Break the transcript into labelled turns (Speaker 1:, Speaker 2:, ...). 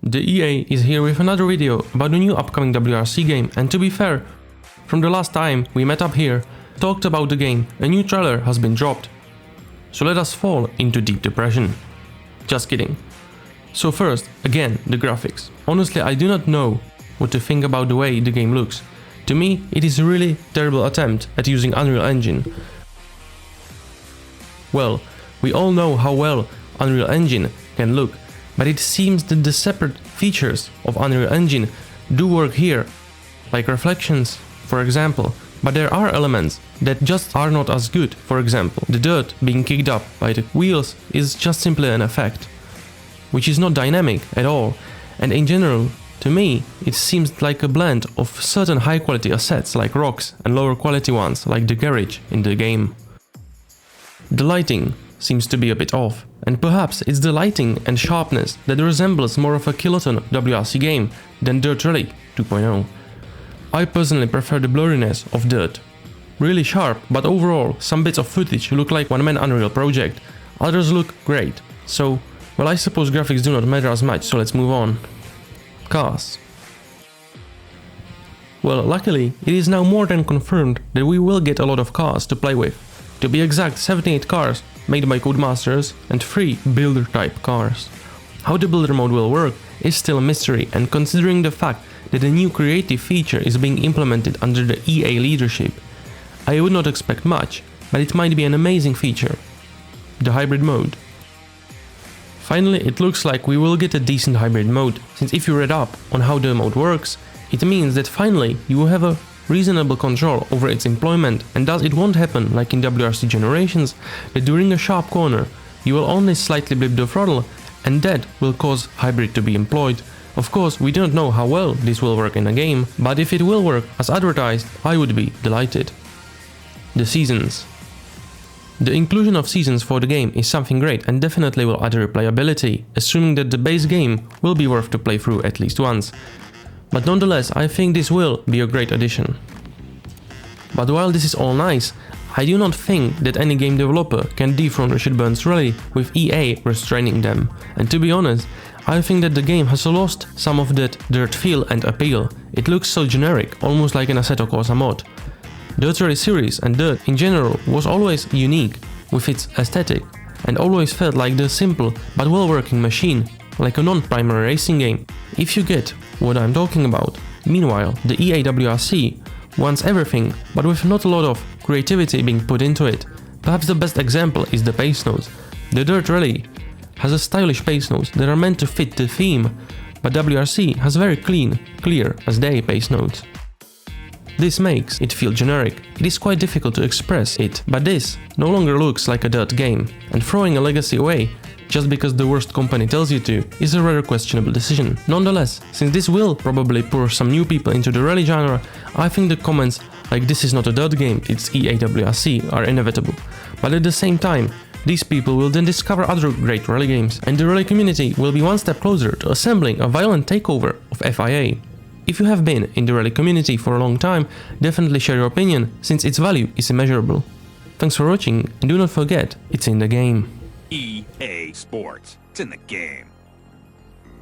Speaker 1: The EA is here with another video about the new upcoming WRC game, and to be fair, from the last time we met up here, talked about the game, a new trailer has been dropped. So let us fall into deep depression. Just kidding. So first, again, the graphics. Honestly, I do not know what to think about the way the game looks. To me, it is a really terrible attempt at using Unreal Engine. Well, we all know how well Unreal Engine can look, but it seems that the separate features of Unreal Engine do work here, like reflections, for example, but there are elements that just are not as good. For example, the dirt being kicked up by the wheels is just simply an effect, which is not dynamic at all, and in general, to me, it seems like a blend of certain high quality assets like rocks and lower quality ones like the garage in the game. The lighting seems to be a bit off, and perhaps it's the lighting and sharpness that resembles more of a kiloton WRC game than Dirt Rally 2.0. I personally prefer the blurriness of Dirt. Really sharp, but overall some bits of footage look like one-man Unreal project, others look great. So, well, I suppose graphics do not matter as much, so let's move on. Cars. Well, luckily, it is now more than confirmed that we will get a lot of cars to play with. To be exact, 78 cars made by Codemasters and 3 builder-type cars. How the builder mode will work is still a mystery, and considering the fact that a new creative feature is being implemented under the EA leadership, I would not expect much, but it might be an amazing feature. The hybrid mode. Finally, it looks like we will get a decent hybrid mode, since if you read up on how the mode works, it means that finally you will have a reasonable control over its employment, and thus it won't happen like in WRC Generations that during a sharp corner you will only slightly blip the throttle, and that will cause hybrid to be employed. Of course, we don't know how well this will work in a game, but if it will work as advertised, I would be delighted. The seasons. The inclusion of seasons for the game is something great and definitely will add replayability, assuming that the base game will be worth to play through at least once. But nonetheless, I think this will be a great addition. But while this is all nice, I do not think that any game developer can dethrone Richard Burns' Rally with EA restraining them, and to be honest, I think that the game has lost some of that Dirt feel and appeal. It looks so generic, almost like an Assetto Corsa mod. Dirt Rally series and Dirt in general was always unique with its aesthetic, and always felt like the simple but well-working machine, like a non-primary racing game, if you get what I'm talking about. Meanwhile, the EA WRC wants everything, but with not a lot of creativity being put into it. Perhaps the best example is the pace notes. The Dirt Rally has a stylish pace notes that are meant to fit the theme, but WRC has very clean, clear as day pace notes. This makes it feel generic. It is quite difficult to express it, but this no longer looks like a Dirt game, and throwing a legacy away just because the worst company tells you to is a rather questionable decision. Nonetheless, since this will probably push some new people into the rally genre, I think the comments like "this is not a Dirt game, it's EA WRC" are inevitable. But at the same time, these people will then discover other great rally games, and the rally community will be one step closer to assembling a violent takeover of FIA. If you have been in the rally community for a long time, definitely share your opinion, since its value is immeasurable. Thanks for watching, and do not forget, it's in the game.
Speaker 2: EA Sports. It's in the game.